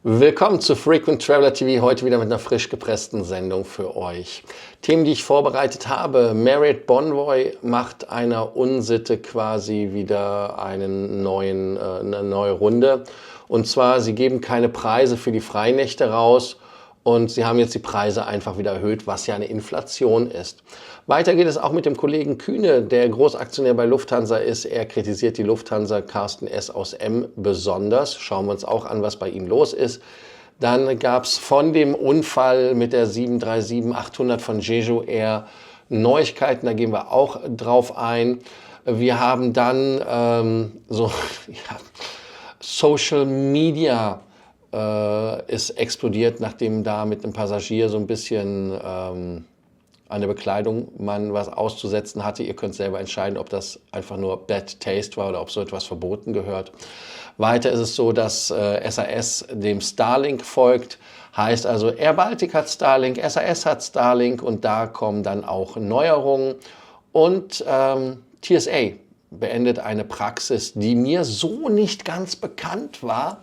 Willkommen zu Frequent Traveler TV, heute wieder mit einer frisch gepressten Sendung für euch. Themen, die ich vorbereitet habe: Marriott Bonvoy macht einer Unsitte quasi wieder eine neue Runde. Und zwar, sie geben keine Preise für die Freinächte raus und sie haben jetzt die Preise einfach wieder erhöht, was ja eine Inflation ist. Weiter geht es auch mit dem Kollegen Kühne, der Großaktionär bei Lufthansa ist. Er kritisiert die Lufthansa, Carsten S. aus M. besonders. Schauen wir uns auch an, was bei ihm los ist. Dann gab es von dem Unfall mit der 737-800 von Jeju Air Neuigkeiten, da gehen wir auch drauf ein. Wir haben dann Social Media ist explodiert, nachdem da mit einem Passagier so ein bisschen an der Bekleidung man was auszusetzen hatte. Ihr könnt selber entscheiden, ob das einfach nur Bad Taste war oder ob so etwas verboten gehört. Weiter ist es so, dass SAS dem Starlink folgt. Heißt also, Air Baltic hat Starlink, SAS hat Starlink und da kommen dann auch Neuerungen. Und TSA beendet eine Praxis, die mir so nicht ganz bekannt war.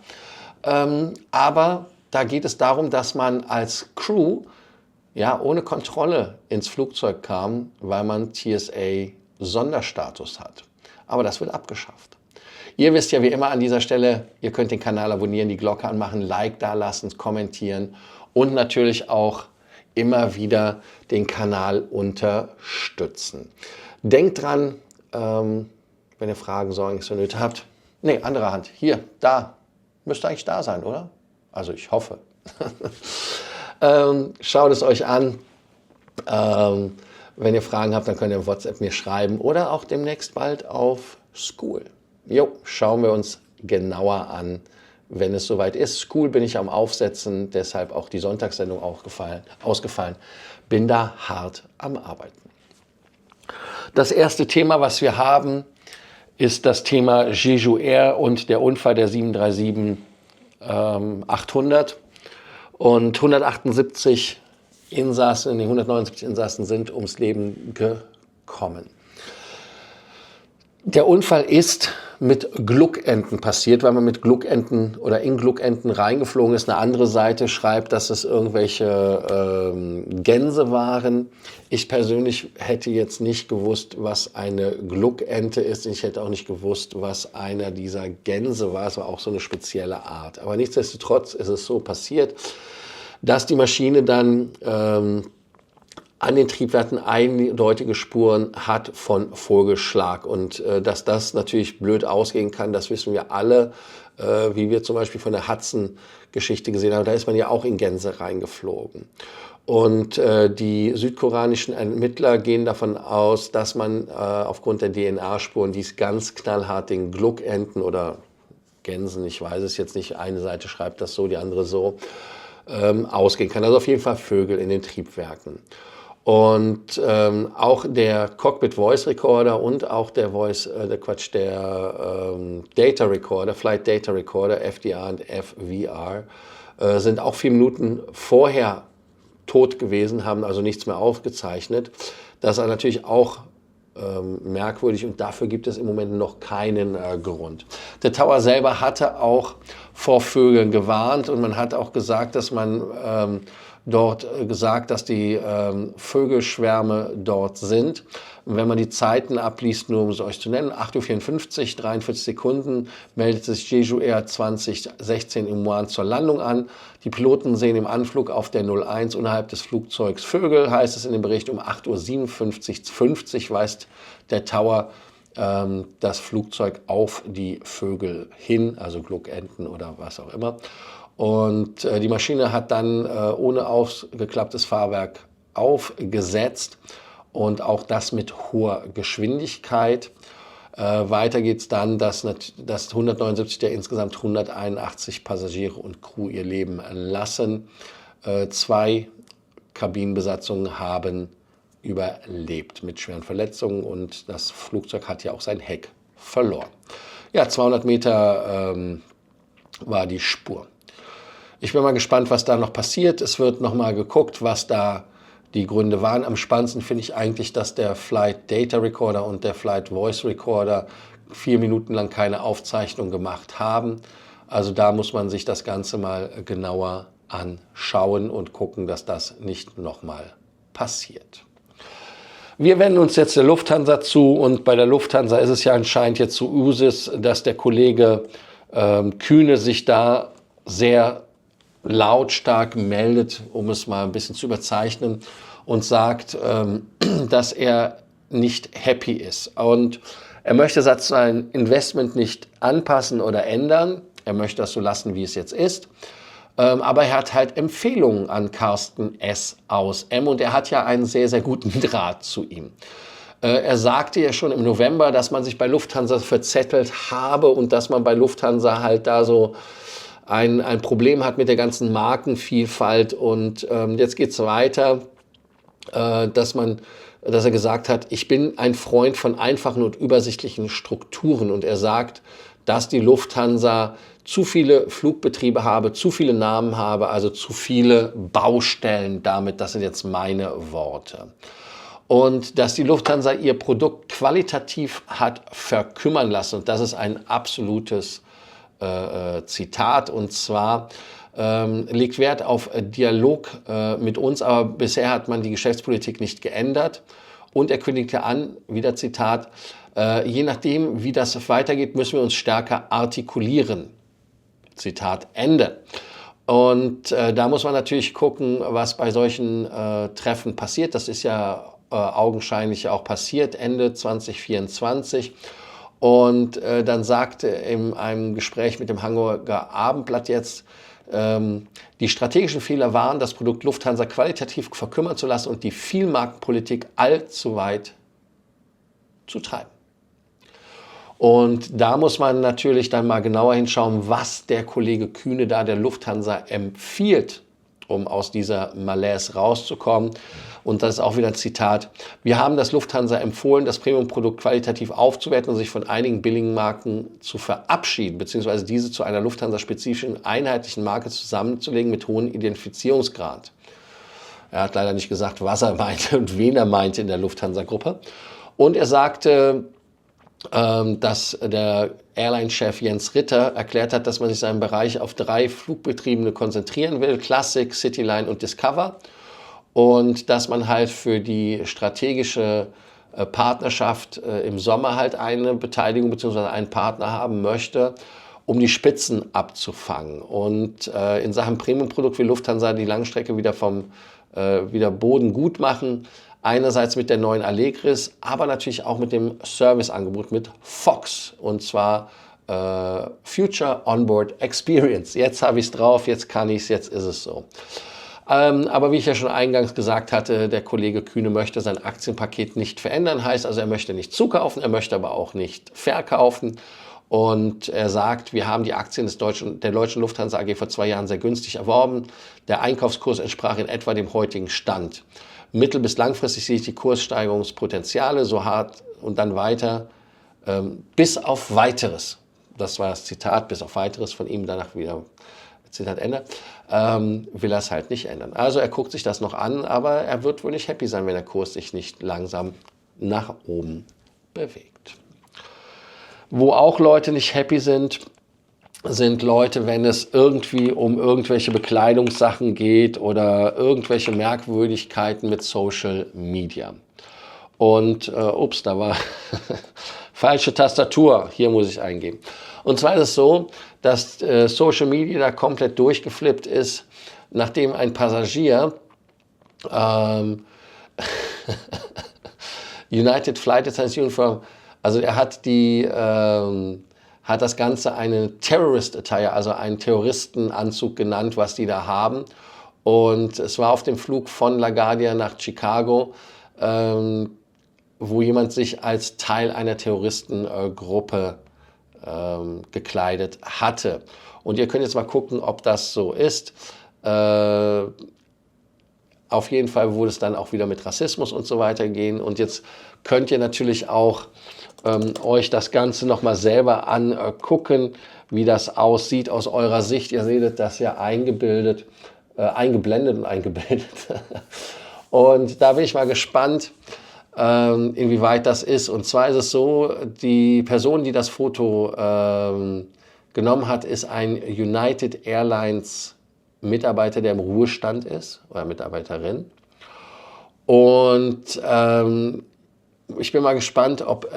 Aber da geht es darum, dass man als Crew ohne Kontrolle ins Flugzeug kam, weil man TSA-Sonderstatus hat. Aber das wird abgeschafft. Ihr wisst ja wie immer an dieser Stelle, ihr könnt den Kanal abonnieren, die Glocke anmachen, Like da lassen, kommentieren und natürlich auch immer wieder den Kanal unterstützen. Denkt dran, wenn ihr Fragen, Sorgen, Nöte habt, andere Hand, hier, da, müsste eigentlich da sein, oder? Also ich hoffe. Schaut es euch an. Wenn ihr Fragen habt, dann könnt ihr im WhatsApp mir schreiben oder auch demnächst bald auf School. Schauen wir uns genauer an, wenn es soweit ist. School bin ich am Aufsetzen, deshalb auch die Sonntagssendung ausgefallen. Bin da hart am Arbeiten. Das erste Thema, was wir haben, ist das Thema Jeju Air und der Unfall der 737-800. Und 178 Insassen, die 179 Insassen sind ums Leben gekommen. Der Unfall ist mit Gluckenten passiert, weil man mit Gluckenten oder in Gluckenten reingeflogen ist. Eine andere Seite schreibt, dass es irgendwelche Gänse waren. Ich persönlich hätte jetzt nicht gewusst, was eine Gluckente ist. Ich hätte auch nicht gewusst, was einer dieser Gänse war. Es war auch so eine spezielle Art. Aber nichtsdestotrotz ist es so passiert, dass die Maschine dann an den Triebwerken eindeutige Spuren hat von Vogelschlag. Und dass das natürlich blöd ausgehen kann, das wissen wir alle, wie wir zum Beispiel von der Hudson-Geschichte gesehen haben. Da ist man ja auch in Gänse reingeflogen. Und die südkoreanischen Ermittler gehen davon aus, dass man aufgrund der DNA-Spuren, die es ganz knallhart den Gluckenten oder Gänsen, ich weiß es jetzt nicht, eine Seite schreibt das so, die andere so, ausgehen kann. Also auf jeden Fall Vögel in den Triebwerken. Und auch der Cockpit Voice Recorder und auch der Data Recorder, Flight Data Recorder, FDR und FVR, sind auch 4 Minuten vorher tot gewesen, haben also nichts mehr aufgezeichnet. Das ist natürlich auch merkwürdig und dafür gibt es im Moment noch keinen Grund. Der Tower selber hatte auch vor Vögeln gewarnt und man hat auch gesagt, dass man dass die Vögelschwärme dort sind. Und wenn man die Zeiten abliest, nur um es euch zu nennen, 8:54 Uhr, 43 Sekunden, meldet sich Jeju Air 2016 in Muan zur Landung an. Die Piloten sehen im Anflug auf der 01 unterhalb des Flugzeugs Vögel, heißt es in dem Bericht. Um 8:57 Uhr weist der Tower das Flugzeug auf die Vögel hin, also Gluckenten oder was auch immer. Und die Maschine hat dann ohne aufgeklapptes Fahrwerk aufgesetzt und auch das mit hoher Geschwindigkeit. Weiter geht es dann, dass 179 der insgesamt 181 Passagiere und Crew ihr Leben lassen. 2 Kabinenbesatzungen haben überlebt mit schweren Verletzungen und das Flugzeug hat ja auch sein Heck verloren. 200 Meter war die Spur. Ich bin mal gespannt, was da noch passiert. Es wird noch mal geguckt, was da die Gründe waren. Am spannendsten finde ich eigentlich, dass der Flight Data Recorder und der Flight Voice Recorder 4 Minuten lang keine Aufzeichnung gemacht haben. Also da muss man sich das Ganze mal genauer anschauen und gucken, dass das nicht nochmal passiert. Wir wenden uns jetzt der Lufthansa zu und bei der Lufthansa ist es ja anscheinend jetzt so Usus, dass der Kollege Kühne sich da sehr lautstark meldet, um es mal ein bisschen zu überzeichnen, und sagt, dass er nicht happy ist. Und er möchte sein Investment nicht anpassen oder ändern. Er möchte das so lassen, wie es jetzt ist. Aber er hat halt Empfehlungen an Carsten S. aus M. Und er hat ja einen sehr, sehr guten Draht zu ihm. Er sagte ja schon im November, dass man sich bei Lufthansa verzettelt habe und dass man bei Lufthansa halt da so ein Problem hat mit der ganzen Markenvielfalt. Und jetzt geht es weiter, dass er gesagt hat, ich bin ein Freund von einfachen und übersichtlichen Strukturen. Und er sagt, dass die Lufthansa zu viele Flugbetriebe habe, zu viele Namen habe, also zu viele Baustellen damit. Das sind jetzt meine Worte. Und dass die Lufthansa ihr Produkt qualitativ hat verkümmern lassen. Und das ist ein absolutes Zitat. Und zwar legt Wert auf Dialog mit uns, aber bisher hat man die Geschäftspolitik nicht geändert. Und er kündigte an, wieder Zitat, je nachdem, wie das weitergeht, müssen wir uns stärker artikulieren. Zitat Ende. Und da muss man natürlich gucken, was bei solchen Treffen passiert. Das ist ja augenscheinlich auch passiert, Ende 2024. Und dann sagte in einem Gespräch mit dem Hamburger Abendblatt jetzt, die strategischen Fehler waren, das Produkt Lufthansa qualitativ verkümmern zu lassen und die Vielmarktpolitik allzu weit zu treiben. Und da muss man natürlich dann mal genauer hinschauen, was der Kollege Kühne da der Lufthansa empfiehlt, um aus dieser Malaise rauszukommen. Und das ist auch wieder ein Zitat. Wir haben das Lufthansa empfohlen, das Premium-Produkt qualitativ aufzuwerten und sich von einigen billigen Marken zu verabschieden, beziehungsweise diese zu einer Lufthansa-spezifischen einheitlichen Marke zusammenzulegen mit hohem Identifizierungsgrad. Er hat leider nicht gesagt, was er meinte und wen er meinte in der Lufthansa-Gruppe. Und er sagte, dass der Airline-Chef Jens Ritter erklärt hat, dass man sich seinen Bereich auf 3 Flugbetriebe konzentrieren will, Classic, Cityline und Discover. Und dass man halt für die strategische Partnerschaft im Sommer halt eine Beteiligung bzw. einen Partner haben möchte, um die Spitzen abzufangen. Und in Sachen Premium-Produkt will Lufthansa die Langstrecke wieder Boden gut machen. Einerseits mit der neuen Allegris, aber natürlich auch mit dem Serviceangebot mit Fox. Und zwar Future Onboard Experience. Jetzt habe ich es drauf, jetzt kann ich es, jetzt ist es so. Aber wie ich ja schon eingangs gesagt hatte, der Kollege Kühne möchte sein Aktienpaket nicht verändern. Heißt also, er möchte nicht zukaufen, er möchte aber auch nicht verkaufen. Und er sagt, wir haben die Aktien der Deutschen Lufthansa AG vor 2 Jahren sehr günstig erworben. Der Einkaufskurs entsprach in etwa dem heutigen Stand. Mittel- bis langfristig sehe ich die Kurssteigerungspotenziale so hart und dann weiter, bis auf Weiteres. Das war das Zitat, bis auf Weiteres von ihm, danach wieder Zitat Ende, will er es halt nicht ändern. Also er guckt sich das noch an, aber er wird wohl nicht happy sein, wenn der Kurs sich nicht langsam nach oben bewegt. Wo auch Leute nicht happy sind Leute, wenn es irgendwie um irgendwelche Bekleidungssachen geht oder irgendwelche Merkwürdigkeiten mit Social Media. Und, ups, da war falsche Tastatur, hier muss ich eingeben. Und zwar ist es so, dass Social Media da komplett durchgeflippt ist, nachdem ein Passagier United Flight Attendants Uniform, also er hat hat das Ganze einen Terrorist Attire, also einen Terroristenanzug genannt, was die da haben. Und es war auf dem Flug von LaGuardia nach Chicago, wo jemand sich als Teil einer Terroristengruppe gekleidet hatte. Und ihr könnt jetzt mal gucken, ob das so ist. Auf jeden Fall wurde es dann auch wieder mit Rassismus und so weiter gehen. Und jetzt könnt ihr natürlich auch euch das Ganze nochmal selber angucken, wie das aussieht aus eurer Sicht. Ihr seht das ja eingeblendet und eingebildet. Und da bin ich mal gespannt, inwieweit das ist. Und zwar ist es so, die Person, die das Foto genommen hat, ist ein United Airlines Mitarbeiter, der im Ruhestand ist oder Mitarbeiterin. Und ich bin mal gespannt, ob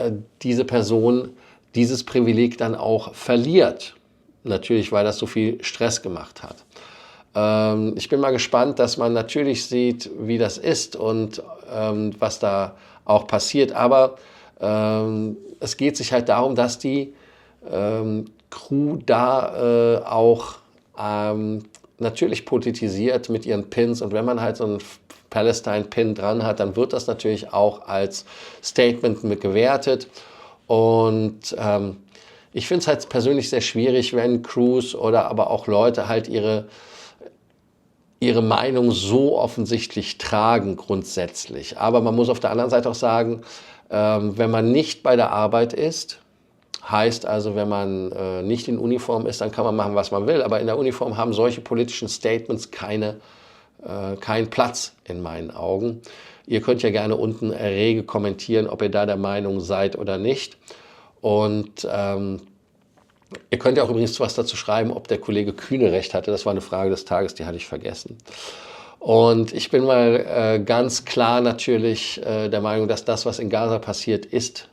diese Person dieses Privileg dann auch verliert. Natürlich, weil das so viel Stress gemacht hat. Ich bin mal gespannt, dass man natürlich sieht, wie das ist und was da auch passiert. Aber es geht sich halt darum, dass die Crew da auch natürlich politisiert mit ihren Pins. Und wenn man halt so einen Palestine-Pin dran hat, dann wird das natürlich auch als Statement gewertet. Und ich finde es halt persönlich sehr schwierig, wenn Crews oder aber auch Leute halt ihre Meinung so offensichtlich tragen grundsätzlich. Aber man muss auf der anderen Seite auch sagen, wenn man nicht bei der Arbeit ist, heißt also, wenn man nicht in Uniform ist, dann kann man machen, was man will. Aber in der Uniform haben solche politischen Statements keinen Platz in meinen Augen. Ihr könnt ja gerne unten rege kommentieren, ob ihr da der Meinung seid oder nicht. Und ihr könnt ja auch übrigens was dazu schreiben, ob der Kollege Kühne recht hatte. Das war eine Frage des Tages, die hatte ich vergessen. Und ich bin mal ganz klar natürlich der Meinung, dass das, was in Gaza passiert, ist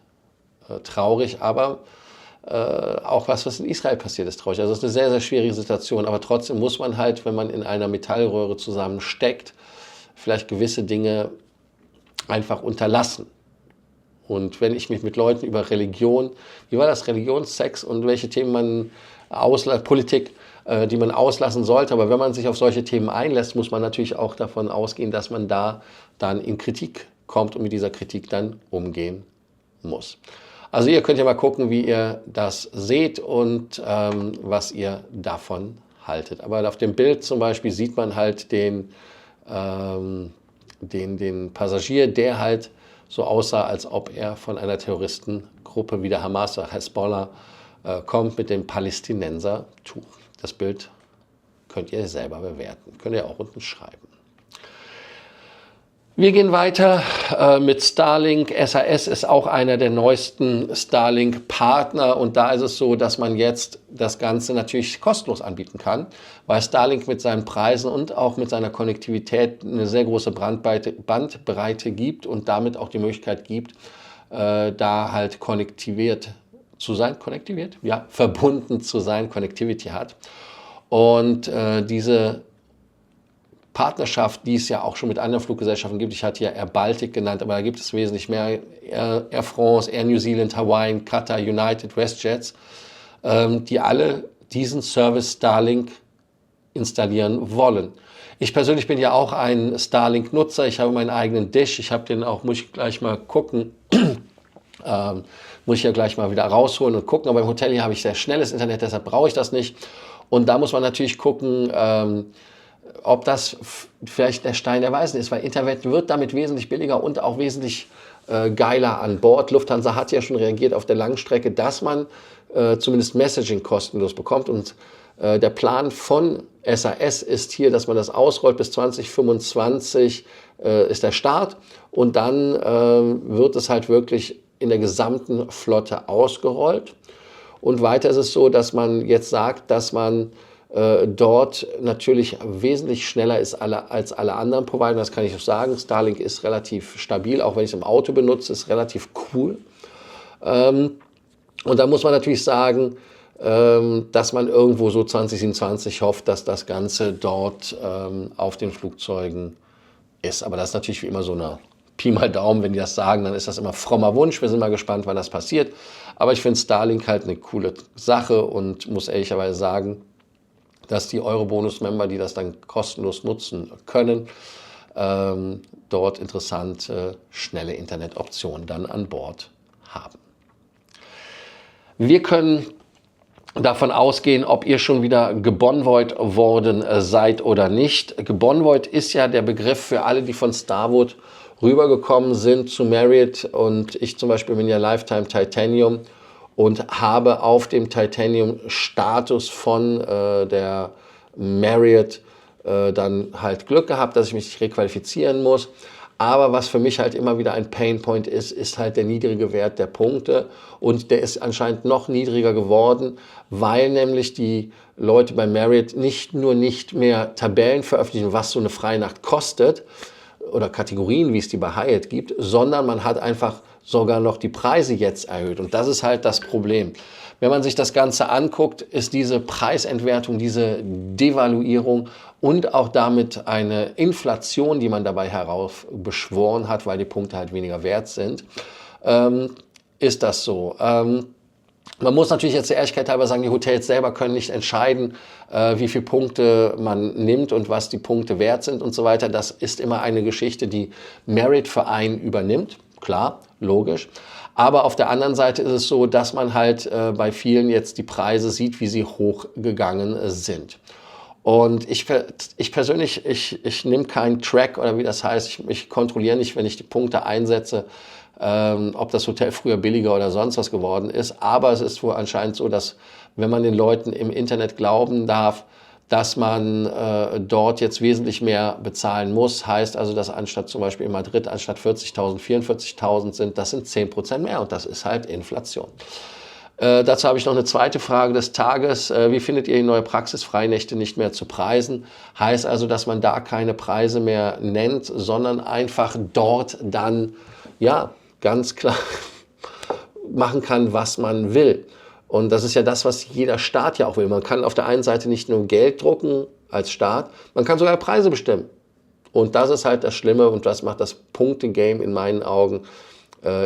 traurig, aber auch was in Israel passiert, ist traurig. Also es ist eine sehr, sehr schwierige Situation, aber trotzdem muss man halt, wenn man in einer Metallröhre zusammensteckt, vielleicht gewisse Dinge einfach unterlassen. Und wenn ich mich mit Leuten über Religion, wie war das, Religion, Sex und welche Themen man Politik, die man auslassen sollte, aber wenn man sich auf solche Themen einlässt, muss man natürlich auch davon ausgehen, dass man da dann in Kritik kommt und mit dieser Kritik dann umgehen muss. Also ihr könnt ja mal gucken, wie ihr das seht und was ihr davon haltet. Aber auf dem Bild zum Beispiel sieht man halt den Passagier, der halt so aussah, als ob er von einer Terroristengruppe wie der Hamas oder Hezbollah kommt mit dem Palästinenser-Tuch. Das Bild könnt ihr selber bewerten. Könnt ihr auch unten schreiben. Wir gehen weiter mit Starlink. SAS ist auch einer der neuesten Starlink-Partner und da ist es so, dass man jetzt das Ganze natürlich kostenlos anbieten kann, weil Starlink mit seinen Preisen und auch mit seiner Konnektivität eine sehr große Bandbreite gibt und damit auch die Möglichkeit gibt, da halt verbunden zu sein, Connectivity hat. Und diese Partnerschaft, die es ja auch schon mit anderen Fluggesellschaften gibt. Ich hatte ja Air Baltic genannt, aber da gibt es wesentlich mehr. Air France, Air New Zealand, Hawaii, Qatar, United, WestJets, die alle diesen Service Starlink installieren wollen. Ich persönlich bin ja auch ein Starlink-Nutzer. Ich habe meinen eigenen Dish. Ich habe den auch, muss ich gleich mal gucken, muss ich ja gleich mal wieder rausholen und gucken. Aber im Hotel hier habe ich sehr schnelles Internet, deshalb brauche ich das nicht. Und da muss man natürlich gucken, ob das vielleicht der Stein der Weisen ist, weil Internet wird damit wesentlich billiger und auch wesentlich geiler an Bord. Lufthansa hat ja schon reagiert auf der Langstrecke, dass man zumindest Messaging kostenlos bekommt und der Plan von SAS ist hier, dass man das ausrollt bis 2025 ist der Start und dann wird es halt wirklich in der gesamten Flotte ausgerollt. Und weiter ist es so, dass man jetzt sagt, dass man dort natürlich wesentlich schneller ist als alle anderen Provider. Das kann ich auch sagen. Starlink ist relativ stabil, auch wenn ich es im Auto benutze, ist relativ cool. Und da muss man natürlich sagen, dass man irgendwo so 2027 hofft, dass das Ganze dort auf den Flugzeugen ist. Aber das ist natürlich wie immer so eine Pi mal Daumen. Wenn die das sagen, dann ist das immer frommer Wunsch. Wir sind mal gespannt, wann das passiert. Aber ich finde Starlink halt eine coole Sache und muss ehrlicherweise sagen, dass die Euro-Bonus-Member, die das dann kostenlos nutzen können, dort interessante, schnelle Internetoptionen dann an Bord haben. Wir können davon ausgehen, ob ihr schon wieder gebonvoid worden seid oder nicht. Gebonvoid ist ja der Begriff für alle, die von Starwood rübergekommen sind zu Marriott, und ich zum Beispiel bin ja Lifetime Titanium und habe auf dem Titanium-Status von der Marriott dann halt Glück gehabt, dass ich mich requalifizieren muss. Aber was für mich halt immer wieder ein Painpoint ist halt der niedrige Wert der Punkte. Und der ist anscheinend noch niedriger geworden, weil nämlich die Leute bei Marriott nicht nur nicht mehr Tabellen veröffentlichen, was so eine Freinacht kostet, oder Kategorien, wie es die bei Hyatt gibt, sondern man hat einfach sogar noch die Preise jetzt erhöht. Und das ist halt das Problem. Wenn man sich das Ganze anguckt, ist diese Preisentwertung, diese Devaluierung und auch damit eine Inflation, die man dabei heraufbeschworen hat, weil die Punkte halt weniger wert sind, ist das so. Man muss natürlich jetzt der Ehrlichkeit halber sagen, die Hotels selber können nicht entscheiden, wie viele Punkte man nimmt und was die Punkte wert sind und so weiter. Das ist immer eine Geschichte, die Marriott für einen übernimmt. Klar, logisch. Aber auf der anderen Seite ist es so, dass man halt bei vielen jetzt die Preise sieht, wie sie hochgegangen sind. Und ich persönlich, ich nehme keinen Track oder wie das heißt, ich kontrolliere nicht, wenn ich die Punkte einsetze, ob das Hotel früher billiger oder sonst was geworden ist. Aber es ist wohl anscheinend so, dass wenn man den Leuten im Internet glauben darf, dass man dort jetzt wesentlich mehr bezahlen muss. Heißt also, dass anstatt zum Beispiel in Madrid anstatt 40.000, 44.000 sind, das sind 10% mehr und das ist halt Inflation. Dazu habe ich noch eine zweite Frage des Tages. Wie findet ihr die neue Praxis, Freinächte nicht mehr zu preisen? Heißt also, dass man da keine Preise mehr nennt, sondern einfach dort dann, ja, ganz klar machen kann, was man will. Und das ist ja das, was jeder Staat ja auch will. Man kann auf der einen Seite nicht nur Geld drucken als Staat, man kann sogar Preise bestimmen. Und das ist halt das Schlimme und das macht das Punkte-Game in meinen Augen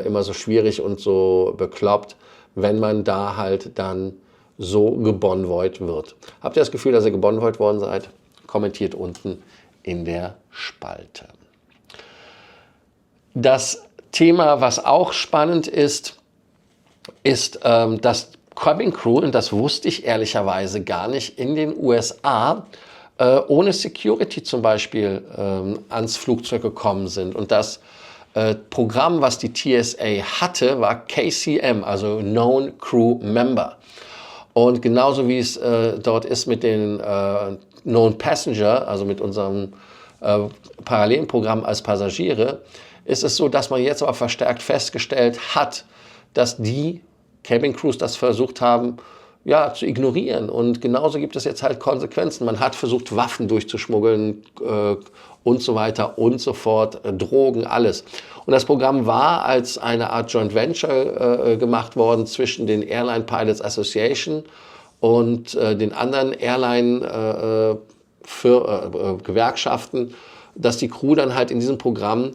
immer so schwierig und so bekloppt, wenn man da halt dann so gebonvoid wird. Habt ihr das Gefühl, dass ihr gebonvoid worden seid? Kommentiert unten in der Spalte. Das Thema, was auch spannend ist, dass Cabin Crew, und das wusste ich ehrlicherweise gar nicht, in den USA ohne Security zum Beispiel ans Flugzeug gekommen sind. Und das Programm, was die TSA hatte, war KCM, also Known Crew Member. Und genauso wie es dort ist mit den Known Passenger, also mit unserem parallelen Programm als Passagiere, ist es so, dass man jetzt aber verstärkt festgestellt hat, dass die Cabin Crews das versucht haben, ja, zu ignorieren. Und genauso gibt es jetzt halt Konsequenzen. Man hat versucht, Waffen durchzuschmuggeln und so weiter und so fort, Drogen, alles. Und das Programm war als eine Art Joint Venture gemacht worden zwischen den Airline Pilots Association und den anderen Airline Gewerkschaften, dass die Crew dann halt in diesem Programm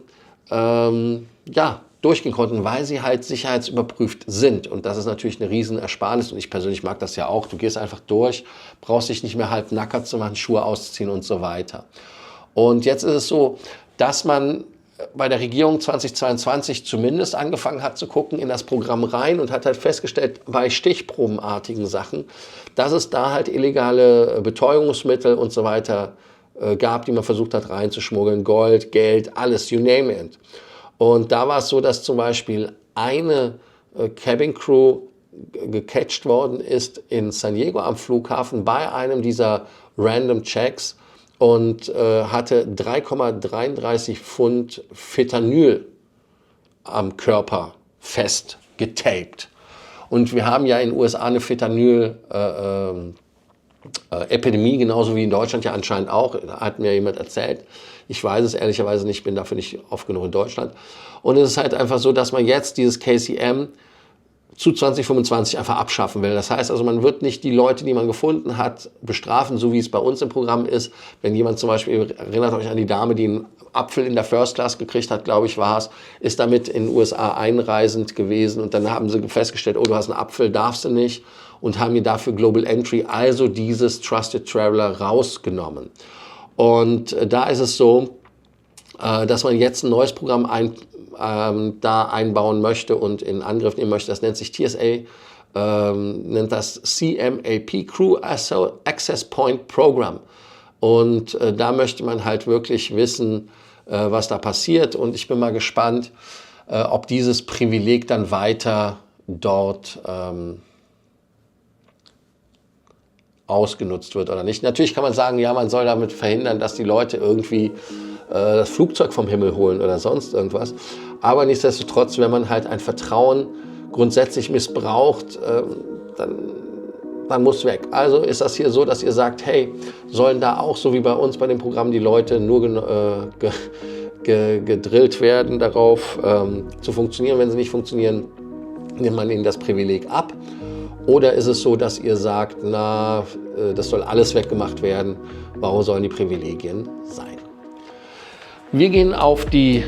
ja, durchgehen konnten, weil sie halt sicherheitsüberprüft sind. Und das ist natürlich eine Riesenersparnis. Und ich persönlich mag das ja auch. Du gehst einfach durch, brauchst dich nicht mehr halb nackert zu machen, Schuhe ausziehen und so weiter. Und jetzt ist es so, dass man bei der Regierung 2022 zumindest angefangen hat zu gucken in das Programm rein und hat halt festgestellt, bei stichprobenartigen Sachen, dass es da halt illegale Betäubungsmittel und so weiter gab, die man versucht hat reinzuschmuggeln, Gold, Geld, alles, you name it. Und da war es so, dass zum Beispiel eine Cabin Crew gecatcht worden ist in San Diego am Flughafen bei einem dieser Random Checks und hatte 3,33 Pfund Fentanyl am Körper fest getaped. Und wir haben ja in den USA eine Fentanyl-Epidemie, genauso wie in Deutschland ja anscheinend auch, hat mir jemand erzählt. Ich weiß es ehrlicherweise nicht, bin dafür nicht oft genug in Deutschland. Und es ist halt einfach so, dass man jetzt dieses KCM zu 2025 einfach abschaffen will. Das heißt also, man wird nicht die Leute, die man gefunden hat, bestrafen, so wie es bei uns im Programm ist. Wenn jemand zum Beispiel, erinnert euch an die Dame, die einen Apfel in der First Class gekriegt hat, glaube ich, war es, ist damit in den USA einreisend gewesen und dann haben sie festgestellt, oh, du hast einen Apfel, darfst du nicht und haben ihr dafür Global Entry, also dieses Trusted Traveler, rausgenommen. Und da ist es so, dass man jetzt ein neues Programm da einbauen möchte und in Angriff nehmen möchte. Das nennt sich TSA, nennt das CMAP, Crew Access Point Program. Und da möchte man halt wirklich wissen, was da passiert. Und ich bin mal gespannt, ob dieses Privileg dann weiter dort ausgenutzt wird oder nicht. Natürlich kann man sagen, ja, man soll damit verhindern, dass die Leute irgendwie das Flugzeug vom Himmel holen oder sonst irgendwas. Aber nichtsdestotrotz, wenn man halt ein Vertrauen grundsätzlich missbraucht, dann muss weg. Also ist das hier so, dass ihr sagt, hey, sollen da auch, so wie bei uns bei dem Programm, die Leute nur gedrillt werden darauf zu funktionieren. Wenn sie nicht funktionieren, nimmt man ihnen das Privileg ab. Oder ist es so, dass ihr sagt, na, das soll alles weggemacht werden, warum sollen die Privilegien sein? Wir gehen auf die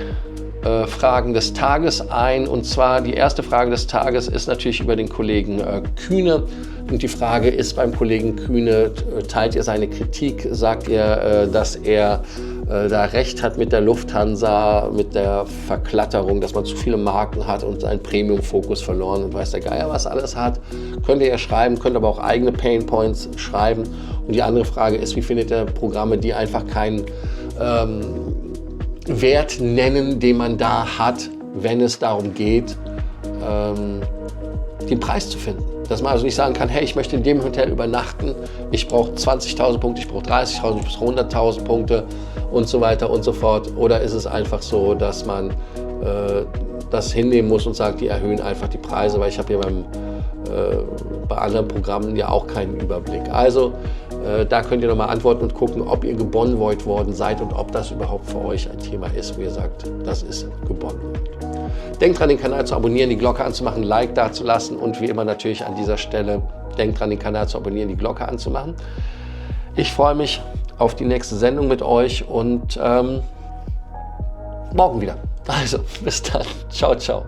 Fragen des Tages ein, und zwar die erste Frage des Tages ist natürlich über den Kollegen Kühne, und die Frage ist beim Kollegen Kühne, teilt ihr seine Kritik, sagt ihr, dass er da recht hat mit der Lufthansa, mit der Verklatterung, dass man zu viele Marken hat und seinen Premium-Fokus verloren und weiß der Geier was alles hat. Könnt ihr ja schreiben, könnt aber auch eigene Painpoints schreiben. Und die andere Frage ist, wie findet ihr Programme, die einfach keinen Wert nennen, den man da hat, wenn es darum geht, den Preis zu finden. Dass man also nicht sagen kann, hey, ich möchte in dem Hotel übernachten, ich brauche 20.000 Punkte, ich brauche 30.000, ich brauche 100.000 Punkte und so weiter und so fort. Oder ist es einfach so, dass man das hinnehmen muss und sagt, die erhöhen einfach die Preise, weil ich habe ja bei anderen Programmen ja auch keinen Überblick. Also da könnt ihr nochmal antworten und gucken, ob ihr gebonvoid worden seid und ob das überhaupt für euch ein Thema ist, wo ihr sagt, das ist gebonvoid. Denkt dran, den Kanal zu abonnieren, die Glocke anzumachen, ein Like dazulassen und wie immer natürlich an dieser Stelle, denkt dran, den Kanal zu abonnieren, die Glocke anzumachen. Ich freue mich auf die nächste Sendung mit euch und morgen wieder. Also, bis dann. Ciao, ciao.